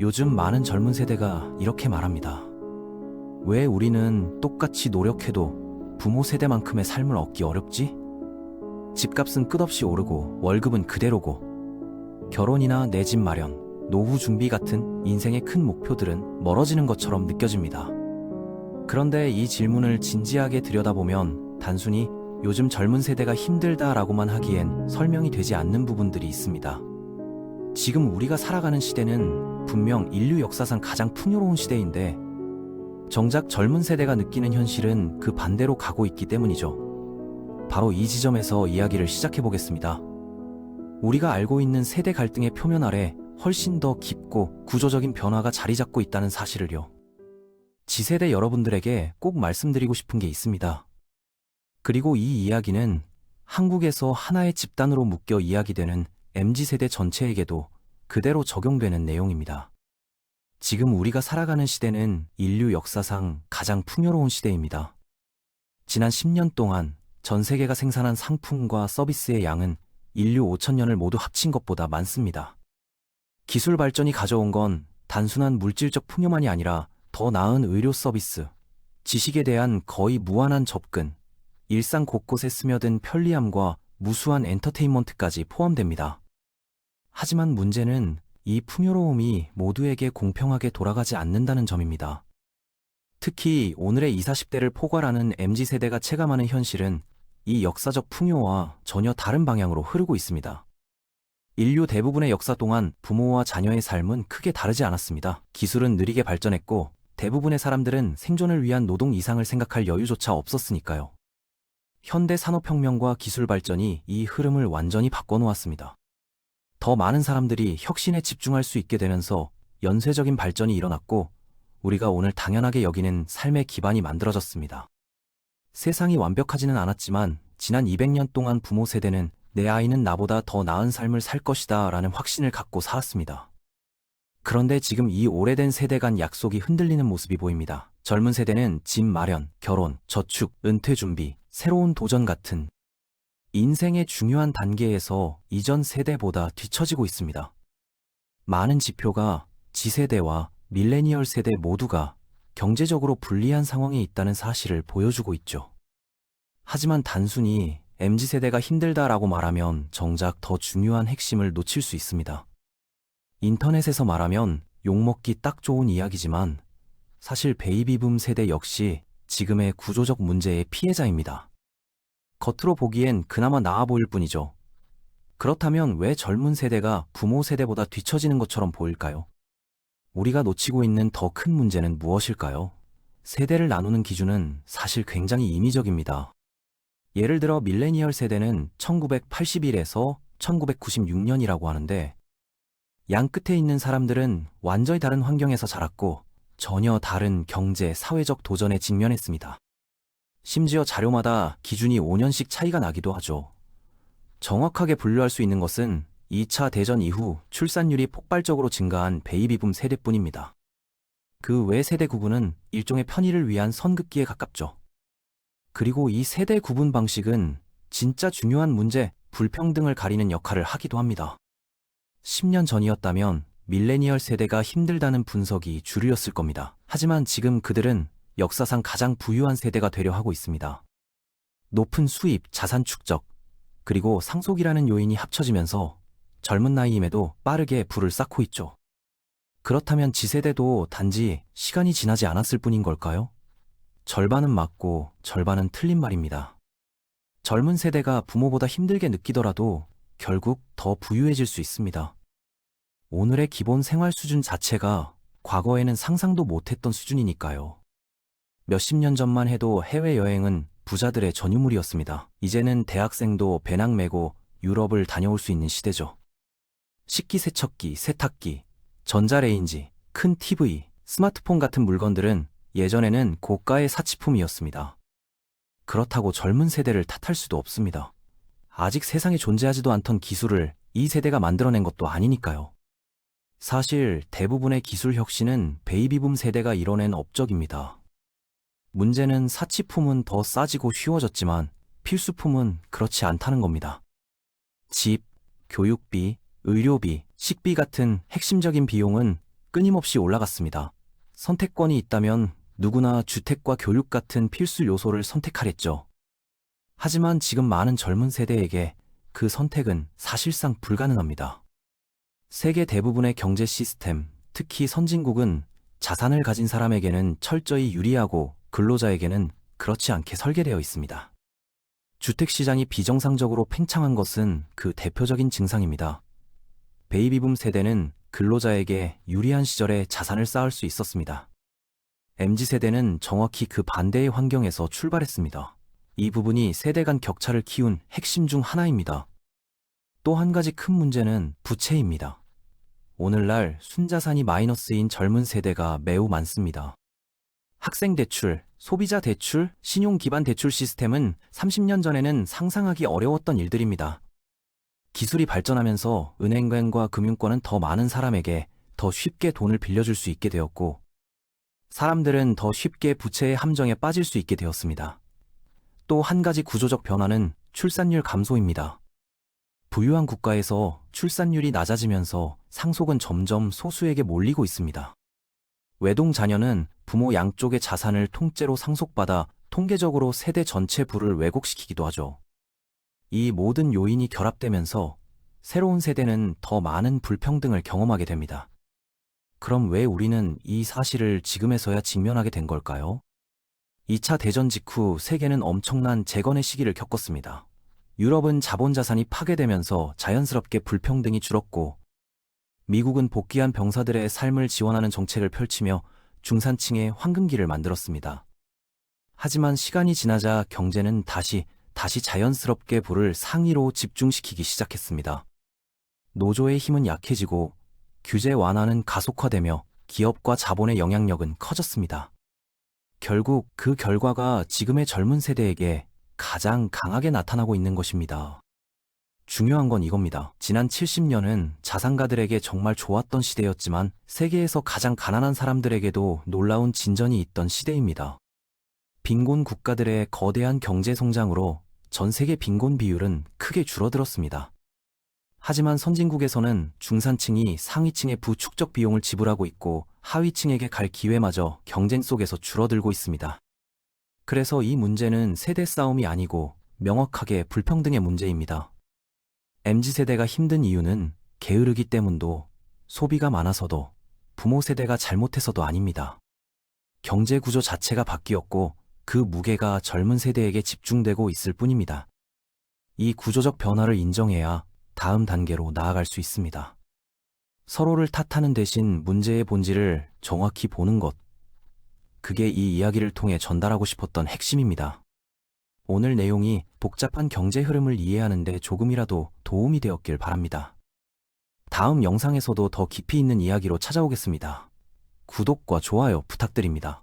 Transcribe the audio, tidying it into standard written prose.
요즘 많은 젊은 세대가 이렇게 말합니다. 왜 우리는 똑같이 노력해도 부모 세대만큼의 삶을 얻기 어렵지? 집값은 끝없이 오르고 월급은 그대로고 결혼이나 내 집 마련, 노후 준비 같은 인생의 큰 목표들은 멀어지는 것처럼 느껴집니다. 그런데 이 질문을 진지하게 들여다보면 단순히 요즘 젊은 세대가 힘들다라고만 하기엔 설명이 되지 않는 부분들이 있습니다. 지금 우리가 살아가는 시대는 분명 인류 역사상 가장 풍요로운 시대인데 정작 젊은 세대가 느끼는 현실은 그 반대로 가고 있기 때문이죠. 바로 이 지점에서 이야기를 시작해 보겠습니다. 우리가 알고 있는 세대 갈등의 표면 아래 훨씬 더 깊고 구조적인 변화가 자리 잡고 있다는 사실을요. Z세대 여러분들에게 꼭 말씀드리고 싶은 게 있습니다. 그리고 이 이야기는 한국에서 하나의 집단으로 묶여 이야기되는 MZ세대 전체에게도 그대로 적용되는 내용입니다. 지금 우리가 살아가는 시대는 인류 역사상 가장 풍요로운 시대입니다. 지난 10년 동안 전 세계가 생산한 상품과 서비스의 양은 인류 5천년을 모두 합친 것보다 많습니다. 기술 발전이 가져온 건 단순한 물질적 풍요만이 아니라 더 나은 의료 서비스, 지식에 대한 거의 무한한 접근, 일상 곳곳에 스며든 편리함과 무수한 엔터테인먼트까지 포함됩니다. 하지만 문제는 이 풍요로움이 모두에게 공평하게 돌아가지 않는다는 점입니다. 특히 오늘의 20, 30대를 포괄하는 MZ세대가 체감하는 현실은 이 역사적 풍요와 전혀 다른 방향으로 흐르고 있습니다. 인류 대부분의 역사 동안 부모와 자녀의 삶은 크게 다르지 않았습니다. 기술은 느리게 발전했고 대부분의 사람들은 생존을 위한 노동 이상을 생각할 여유조차 없었으니까요. 현대 산업혁명과 기술 발전이 이 흐름을 완전히 바꿔놓았습니다. 더 많은 사람들이 혁신에 집중할 수 있게 되면서 연쇄적인 발전이 일어났고 우리가 오늘 당연하게 여기는 삶의 기반이 만들어졌습니다. 세상이 완벽하지는 않았지만 지난 200년 동안 부모 세대는 내 아이는 나보다 더 나은 삶을 살 것이다 라는 확신을 갖고 살았습니다. 그런데 지금 이 오래된 세대 간 약속이 흔들리는 모습이 보입니다. 젊은 세대는 집 마련, 결혼, 저축, 은퇴 준비, 새로운 도전 같은 인생의 중요한 단계에서 이전 세대보다 뒤처지고 있습니다. 많은 지표가 Z세대와 밀레니얼 세대 모두가 경제적으로 불리한 상황에 있다는 사실을 보여주고 있죠. 하지만 단순히 MZ세대가 힘들다라고 말하면 정작 더 중요한 핵심을 놓칠 수 있습니다. 인터넷에서 말하면 욕먹기 딱 좋은 이야기지만 사실 베이비붐 세대 역시 지금의 구조적 문제의 피해자입니다. 겉으로 보기엔 그나마 나아 보일 뿐이죠. 그렇다면 왜 젊은 세대가 부모 세대보다 뒤처지는 것처럼 보일까요? 우리가 놓치고 있는 더 큰 문제는 무엇일까요? 세대를 나누는 기준은 사실 굉장히 임의적입니다. 예를 들어 밀레니얼 세대는 1981에서 1996년이라고 하는데 양 끝에 있는 사람들은 완전히 다른 환경에서 자랐고 전혀 다른 경제, 사회적 도전에 직면했습니다. 심지어 자료마다 기준이 5년씩 차이가 나기도 하죠. 정확하게 분류할 수 있는 것은 2차 대전 이후 출산율이 폭발적으로 증가한 베이비붐 세대뿐입니다. 그 외 세대 구분은 일종의 편의를 위한 선긋기에 가깝죠. 그리고 이 세대 구분 방식은 진짜 중요한 문제, 불평등을 가리는 역할을 하기도 합니다. 10년 전이었다면 밀레니얼 세대가 힘들다는 분석이 주류였을 겁니다. 하지만 지금 그들은 역사상 가장 부유한 세대가 되려 하고 있습니다. 높은 수입, 자산 축적, 그리고 상속이라는 요인이 합쳐지면서 젊은 나이임에도 빠르게 부를 쌓고 있죠. 그렇다면 Z세대도 단지 시간이 지나지 않았을 뿐인 걸까요? 절반은 맞고 절반은 틀린 말입니다. 젊은 세대가 부모보다 힘들게 느끼더라도 결국 더 부유해질 수 있습니다. 오늘의 기본 생활 수준 자체가 과거에는 상상도 못했던 수준이니까요. 몇십 년 전만 해도 해외여행은 부자들의 전유물이었습니다. 이제는 대학생도 배낭 메고 유럽을 다녀올 수 있는 시대죠. 식기세척기, 세탁기, 전자레인지, 큰 TV, 스마트폰 같은 물건들은 예전에는 고가의 사치품이었습니다. 그렇다고 젊은 세대를 탓할 수도 없습니다. 아직 세상에 존재하지도 않던 기술을 이 세대가 만들어낸 것도 아니니까요. 사실 대부분의 기술 혁신은 베이비붐 세대가 이뤄낸 업적입니다. 문제는 사치품은 더 싸지고 쉬워졌지만 필수품은 그렇지 않다는 겁니다. 집, 교육비, 의료비, 식비 같은 핵심적인 비용은 끊임없이 올라갔습니다. 선택권이 있다면 누구나 주택과 교육 같은 필수 요소를 선택하랬죠. 하지만 지금 많은 젊은 세대에게 그 선택은 사실상 불가능합니다. 세계 대부분의 경제 시스템, 특히 선진국은 자산을 가진 사람에게는 철저히 유리하고 근로자에게는 그렇지 않게 설계되어 있습니다. 주택시장이 비정상적으로 팽창한 것은 그 대표적인 증상입니다. 베이비붐 세대는 근로자에게 유리한 시절에 자산을 쌓을 수 있었습니다. MZ세대는 정확히 그 반대의 환경에서 출발했습니다. 이 부분이 세대 간 격차를 키운 핵심 중 하나입니다. 또 한 가지 큰 문제는 부채입니다. 오늘날 순자산이 마이너스인 젊은 세대가 매우 많습니다. 학생 대출, 소비자 대출, 신용 기반 대출 시스템은 30년 전에는 상상하기 어려웠던 일들입니다. 기술이 발전하면서 은행과 금융권은 더 많은 사람에게 더 쉽게 돈을 빌려줄 수 있게 되었고, 사람들은 더 쉽게 부채의 함정에 빠질 수 있게 되었습니다. 또 한 가지 구조적 변화는 출산율 감소입니다. 부유한 국가에서 출산율이 낮아지면서 상속은 점점 소수에게 몰리고 있습니다. 외동 자녀는 부모 양쪽의 자산을 통째로 상속받아 통계적으로 세대 전체 부를 왜곡시키기도 하죠. 이 모든 요인이 결합되면서 새로운 세대는 더 많은 불평등을 경험하게 됩니다. 그럼 왜 우리는 이 사실을 지금에서야 직면하게 된 걸까요? 2차 대전 직후 세계는 엄청난 재건의 시기를 겪었습니다. 유럽은 자본자산이 파괴되면서 자연스럽게 불평등이 줄었고, 미국은 복귀한 병사들의 삶을 지원하는 정책을 펼치며 중산층의 황금기를 만들었습니다. 하지만 시간이 지나자 경제는 다시 자연스럽게 부를 상위로 집중시키기 시작했습니다. 노조의 힘은 약해지고 규제 완화는 가속화되며 기업과 자본의 영향력은 커졌습니다. 결국 그 결과가 지금의 젊은 세대에게 가장 강하게 나타나고 있는 것입니다. 중요한 건 이겁니다. 지난 70년은 자산가들에게 정말 좋았던 시대였지만 세계에서 가장 가난한 사람들에게도 놀라운 진전이 있던 시대입니다. 빈곤 국가들의 거대한 경제 성장으로 전 세계 빈곤 비율은 크게 줄어들었습니다. 하지만 선진국에서는 중산층이 상위층의 부축적 비용을 지불하고 있고 하위층에게 갈 기회마저 경쟁 속에서 줄어들고 있습니다. 그래서 이 문제는 세대 싸움이 아니고 명확하게 불평등의 문제입니다. MZ세대가 힘든 이유는 게으르기 때문도, 소비가 많아서도, 부모 세대가 잘못해서도 아닙니다. 경제 구조 자체가 바뀌었고 그 무게가 젊은 세대에게 집중되고 있을 뿐입니다. 이 구조적 변화를 인정해야 다음 단계로 나아갈 수 있습니다. 서로를 탓하는 대신 문제의 본질을 정확히 보는 것, 그게 이 이야기를 통해 전달하고 싶었던 핵심입니다. 오늘 내용이 복잡한 경제 흐름을 이해하는 데 조금이라도 도움이 되었길 바랍니다. 다음 영상에서도 더 깊이 있는 이야기로 찾아오겠습니다. 구독과 좋아요 부탁드립니다.